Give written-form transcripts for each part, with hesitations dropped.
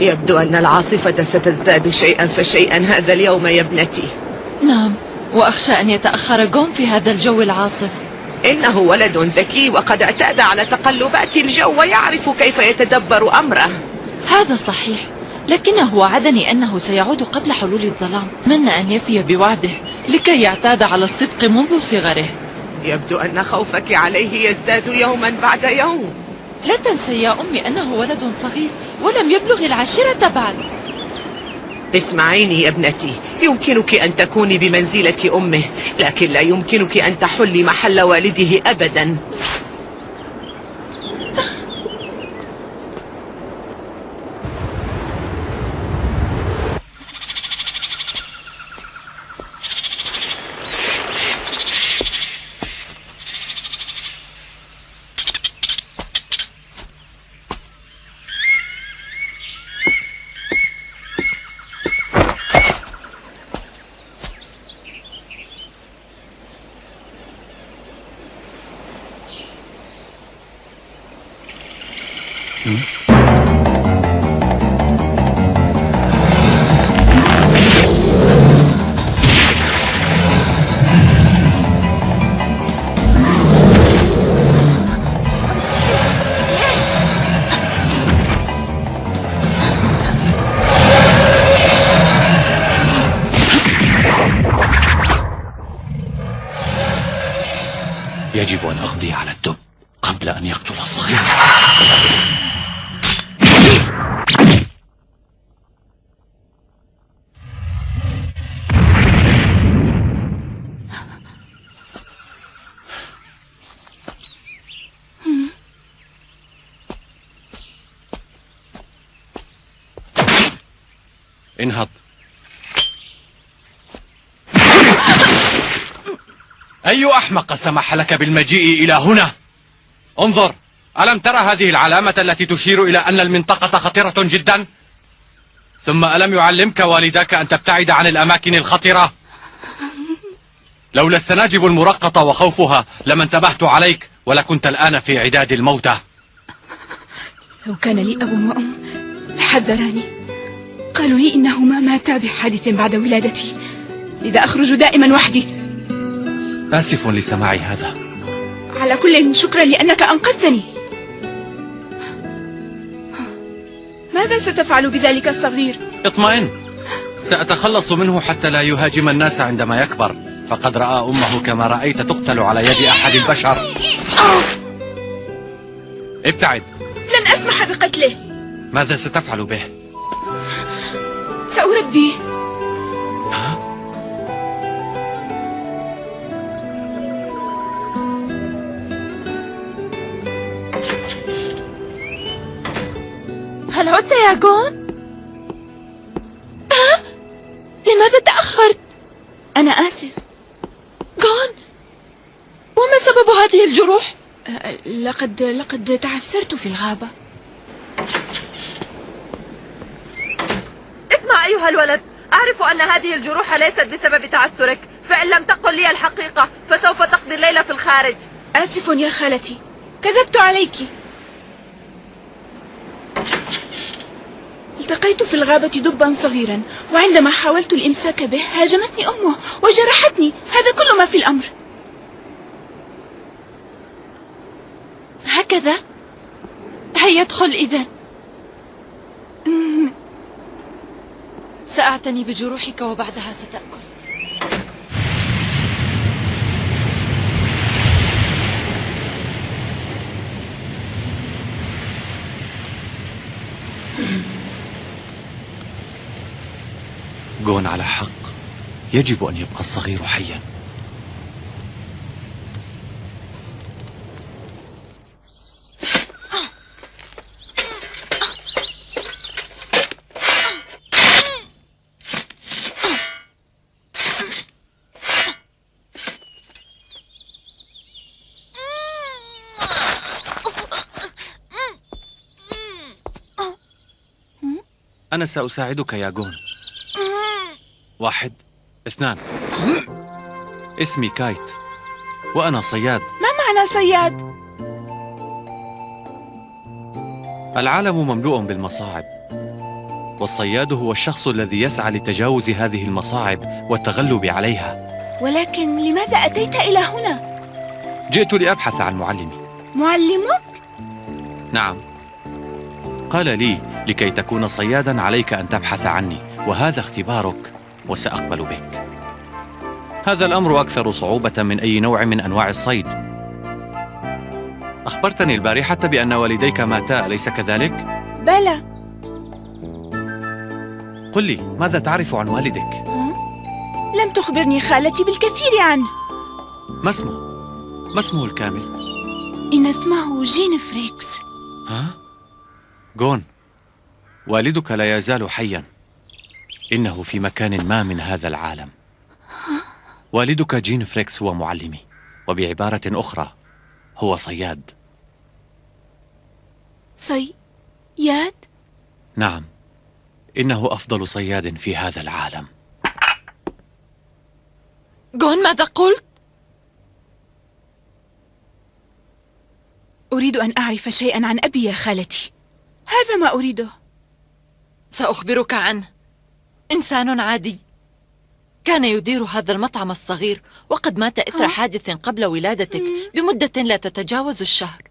يبدو أن العاصفة ستزداد شيئا فشيئا هذا اليوم يا ابنتي. نعم، وأخشى أن يتأخر جون في هذا الجو العاصف. إنه ولد ذكي وقد اعتاد على تقلبات الجو ويعرف كيف يتدبر أمره. هذا صحيح، لكنه وعدني أنه سيعود قبل حلول الظلام. من أن يفي بوعده لكي يعتاد على الصدق منذ صغره. يبدو أن خوفك عليه يزداد يوما بعد يوم. لا تنسي يا أمي أنه ولد صغير ولم يبلغ العاشرة بعد. اسمعيني يا ابنتي، يمكنك أن تكوني بمنزلة أمه، لكن لا يمكنك أن تحلي محل والده أبدا. يجب أن أقضي على الدب قبل أن يقتل الصغير. انهض. أي أحمق سمح لك بالمجيء إلى هنا؟ انظر، ألم ترى هذه العلامة التي تشير إلى أن المنطقة خطرة جدا؟ ثم ألم يعلمك والداك أن تبتعد عن الأماكن الخطرة؟ لولا السناجب المرقطة وخوفها لما انتبهت عليك، ولكنت الآن في عداد الموتى. لو كان لي أب وأم لحذراني، قالوا لي إنهما ماتا بحادث بعد ولادتي، لذا أخرج دائما وحدي. آسف لسماع هذا. على كل شكرا لأنك أنقذتني. ماذا ستفعل بذلك الصغير؟ اطمئن، سأتخلص منه حتى لا يهاجم الناس عندما يكبر، فقد رأى أمه كما رأيت تقتل على يد أحد البشر. ابتعد. لن أسمح بقتله. ماذا ستفعل به؟ سأربيه. هل عدت يا جون؟ لماذا تأخرت؟ أنا آسف. جون، وما سبب هذه الجروح؟ لقد تعثرت في الغابة. اسمع أيها الولد، أعرف أن هذه الجروح ليست بسبب تعثرك، فإن لم تقل لي الحقيقة فسوف تقضي الليلة في الخارج. آسف يا خالتي، كذبت عليك. التقيت في الغابة دبا صغيرا، وعندما حاولت الإمساك به هاجمتني أمه وجرحتني. هذا كل ما في الأمر. هكذا؟ هيا ادخل إذن. سأعتني بجروحك وبعدها ستأكل. جون على حق، يجب أن يبقى الصغير حيا. أنا سأساعدك يا جون. 1 2. اسمي كايت وأنا صياد. ما معنى صياد؟ العالم مملوء بالمصاعب، والصياد هو الشخص الذي يسعى لتجاوز هذه المصاعب والتغلب عليها. ولكن لماذا أتيت إلى هنا؟ جئت لأبحث عن معلمي. معلمك؟ نعم، قال لي لكي تكون صيادا عليك أن تبحث عني، وهذا اختبارك وسأقبل بك. هذا الأمر أكثر صعوبة من أي نوع من أنواع الصيد. أخبرتني البارحة بأن والديك ماتا، أليس كذلك؟ بلى. قل لي، ماذا تعرف عن والدك؟ لم تخبرني خالتي بالكثير عنه. ما اسمه؟ ما اسمه الكامل؟ إن اسمه جين فريكس. ها؟ جون، والدك لا يزال حيا. إنه في مكان ما من هذا العالم. والدك جين فريكس هو معلمي، وبعبارة أخرى هو صياد. صياد؟ نعم، إنه أفضل صياد في هذا العالم. جون، ماذا قلت؟ أريد أن أعرف شيئا عن أبي يا خالتي، هذا ما أريده. سأخبرك عنه. إنسان عادي، كان يدير هذا المطعم الصغير، وقد مات إثر حادث قبل ولادتك بمدة لا تتجاوز الشهر.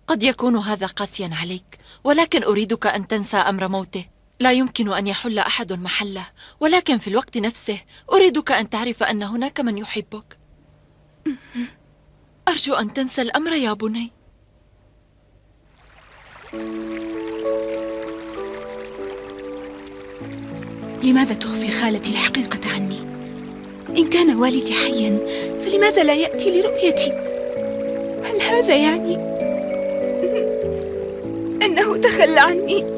قد يكون هذا قاسيا عليك، ولكن أريدك أن تنسى أمر موته. لا يمكن أن يحل أحد محله، ولكن في الوقت نفسه أريدك أن تعرف أن هناك من يحبك. أرجو أن تنسى الأمر يا بني. لماذا تخفي خالتي الحقيقة عني؟ إن كان والدي حيا فلماذا لا يأتي لرؤيتي؟ هل هذا يعني أنه تخلى عني؟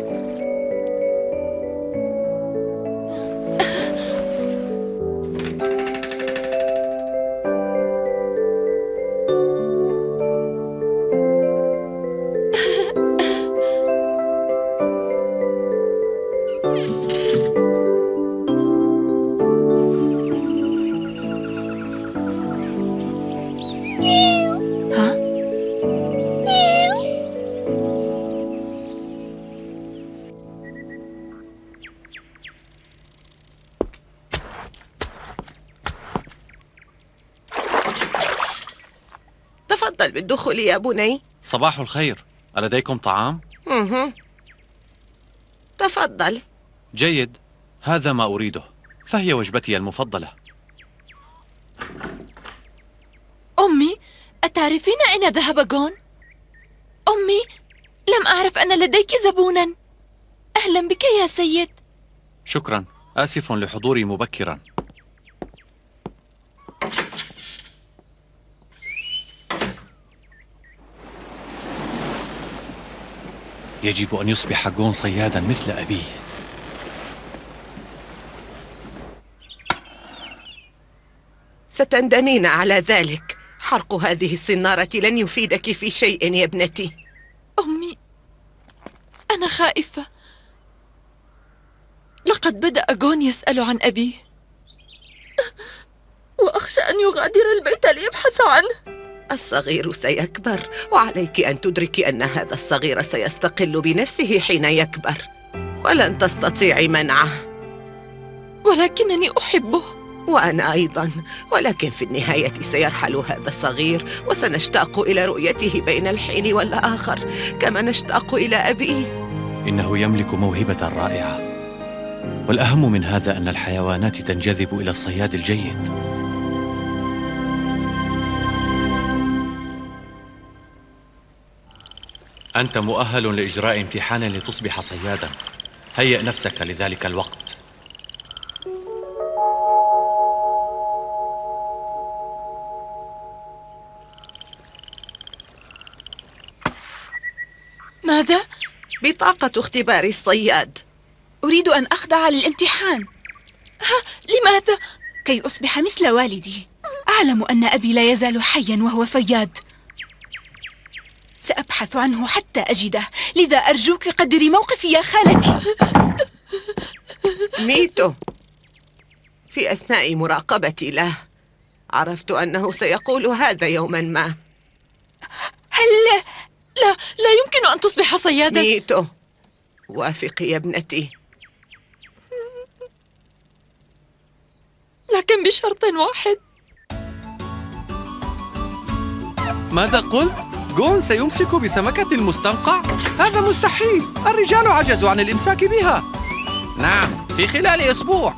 تفضل بالدخول يا بني. صباح الخير، ألديكم طعام؟ تفضل. جيد، هذا ما أريده، فهي وجبتي المفضلة. أمي، أتعرفين أين ذهب جون؟ أمي، لم أعرف أن لديك زبونا. أهلا بك يا سيد. شكرا، آسف لحضوري مبكرا. يجب أن يصبح جون صيادا مثل أبيه. ستندمين على ذلك. حرق هذه الصنارة لن يفيدك في شيء يا ابنتي. أمي، أنا خائفة. لقد بدأ جون يسأل عن أبيه، وأخشى أن يغادر البيت ليبحث عنه. الصغير سيكبر، وعليك أن تدركي أن هذا الصغير سيستقل بنفسه حين يكبر، ولن تستطيعي منعه. ولكنني أحبه. وأنا أيضا، ولكن في النهاية سيرحل هذا الصغير، وسنشتاق إلى رؤيته بين الحين والآخر كما نشتاق إلى أبيه. إنه يملك موهبة رائعة، والأهم من هذا أن الحيوانات تنجذب إلى الصياد الجيد. أنت مؤهل لإجراء امتحان لتصبح صيادا. هيئ نفسك لذلك الوقت. ماذا؟ بطاقة اختبار الصياد. أريد أن أخضع للامتحان. لماذا؟ كي أصبح مثل والدي. أعلم أن أبي لا يزال حيا وهو صياد. سأبحث عنه حتى أجده، لذا أرجوك قدري موقفي يا خالتي. ميتو، في أثناء مراقبتي له عرفت أنه سيقول هذا يوما ما. لا يمكن أن تصبح صيادا. ميتو، وافقي يا ابنتي. لكن بشرط واحد. ماذا قلت؟ جون سيمسك بسمكة المستنقع؟ هذا مستحيل، الرجال عجزوا عن الإمساك بها. نعم، في خلال أسبوع.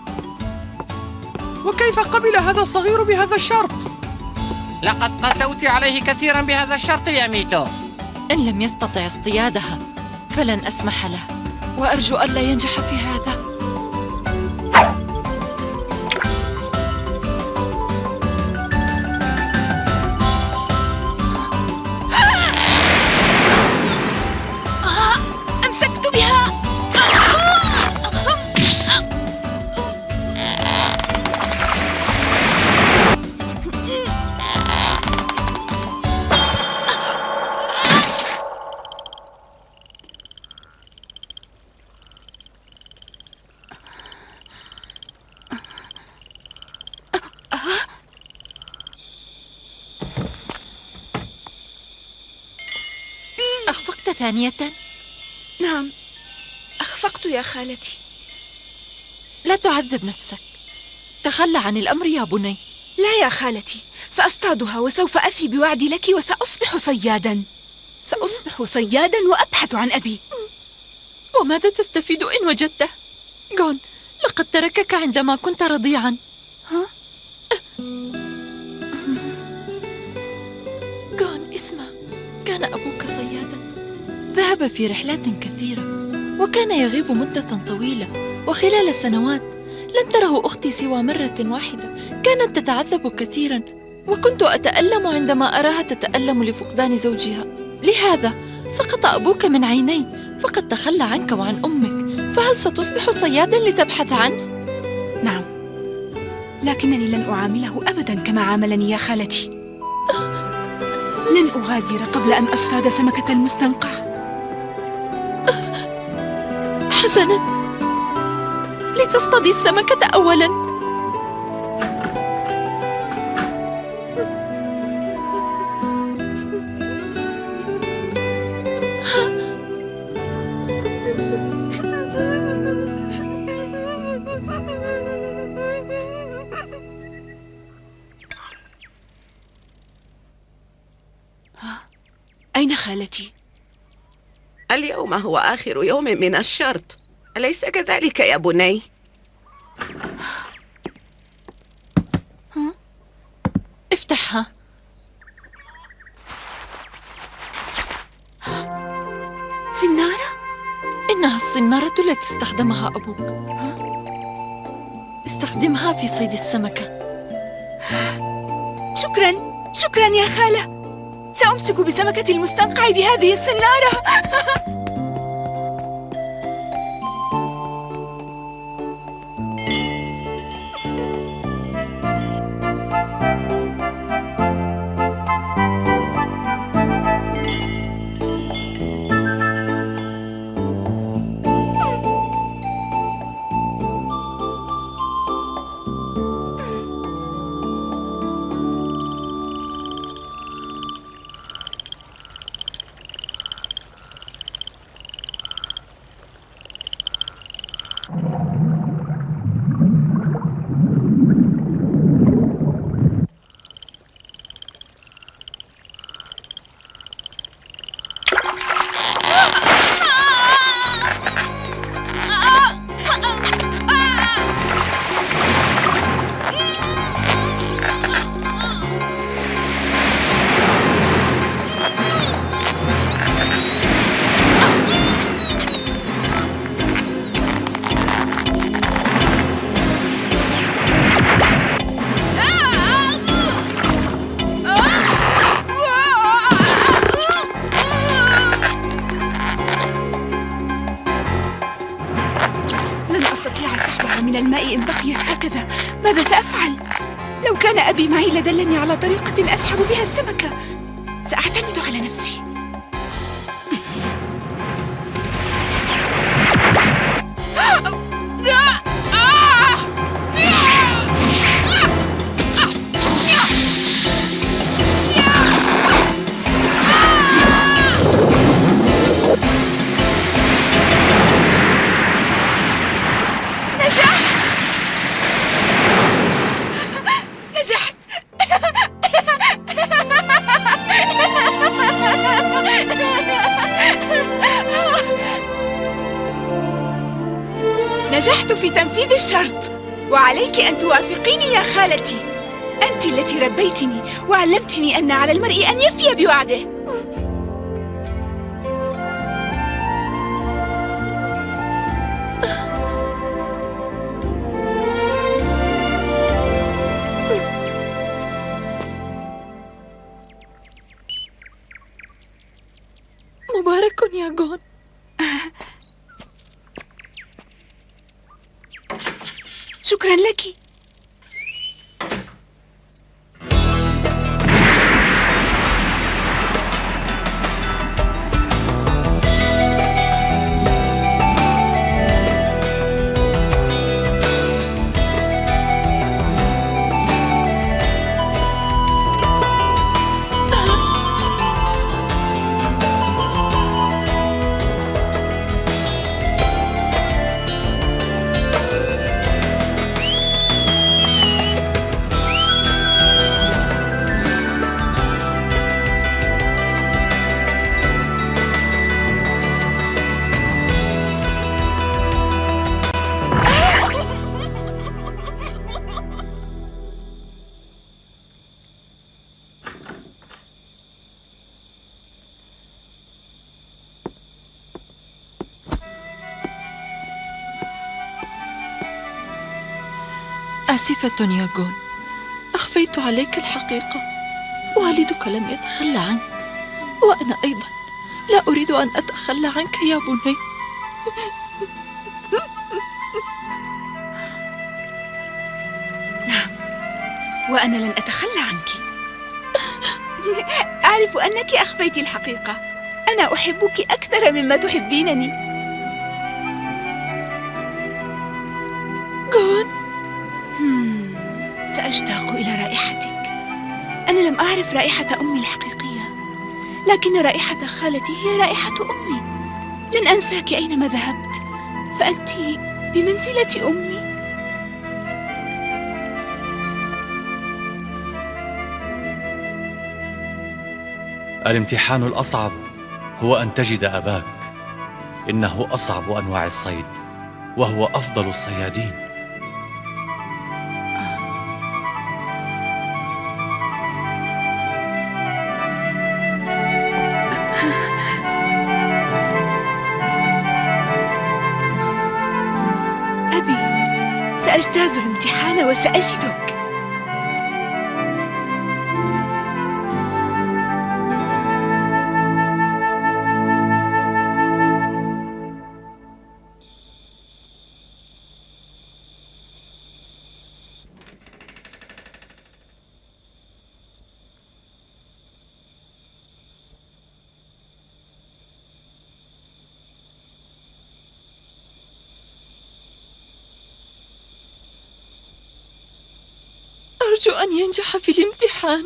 وكيف قبل هذا الصغير بهذا الشرط؟ لقد قسوت عليه كثيرا بهذا الشرط يا ميتو. إن لم يستطع اصطيادها فلن أسمح له، وأرجو ألا ينجح في هذا. أمسكت بها. أخفقت ثانية؟ نعم، أخفقت يا خالتي. لا تعذب نفسك، تخلى عن الأمر يا بني. لا يا خالتي، سأصطادها وسوف أفي بوعدي لك، وسأصبح صيادا. سأصبح صيادا وأبحث عن أبي. وماذا تستفيد إن وجدته؟ جون لقد تركك عندما كنت رضيعا. ها؟ جون اسمع، كان أبوك صيادا، ذهب في رحلات كثيرة وكان يغيب مدة طويلة، وخلال سنوات لم تره أختي سوى مرة واحدة. كانت تتعذب كثيرا، وكنت أتألم عندما أراها تتألم لفقدان زوجها. لهذا سقط أبوك من عيني، فقد تخلى عنك وعن أمك. فهل ستصبح صيادا لتبحث عنه؟ نعم، لكنني لن أعامله أبدا كما عاملني يا خالتي. لن أغادر قبل أن أصطاد سمكة المستنقع. حسنا، لتصطادي السمكة أولا. أين خالتي؟ اليوم هو آخر يوم من الشرط، أليس كذلك يا بني؟ افتحها. سنارة؟ إنها الصنارة التي استخدمها أبوك. استخدمها في صيد السمكة. شكرا، شكرا يا خالة. سأمسك بسمكة المستنقع بهذه السنارة. من الماء إن بقيت هكذا. ماذا سأفعل؟ لو كان أبي معي لدلني على طريقة أسحب بها السمكة. سأعتمد على نفسي. نجحت في تنفيذ الشرط، وعليك أن توافقيني يا خالتي. أنت التي ربيتني وعلمتني أن على المرء أن يفي بوعده. مبارك يا جون. شكرا لك. آسفة يا جون، أخفيت عليك الحقيقة. والدك لم يتخلى عنك، وأنا أيضا لا أريد أن أتخلى عنك يا بني. نعم، وأنا لن أتخلى عنك. أعرف أنك أخفيت الحقيقة. أنا أحبك أكثر مما تحبينني. جون، سأشتاق إلى رائحتك. أنا لم أعرف رائحة أمي الحقيقية، لكن رائحة خالتي هي رائحة أمي. لن أنساك أينما ذهبت، فأنت بمنزلة أمي. الامتحان الأصعب هو أن تجد أباك. إنه أصعب أنواع الصيد، وهو أفضل الصيادين. أبي، سأجتاز الامتحان وسأجدك. أرجو أن ينجح في الامتحان.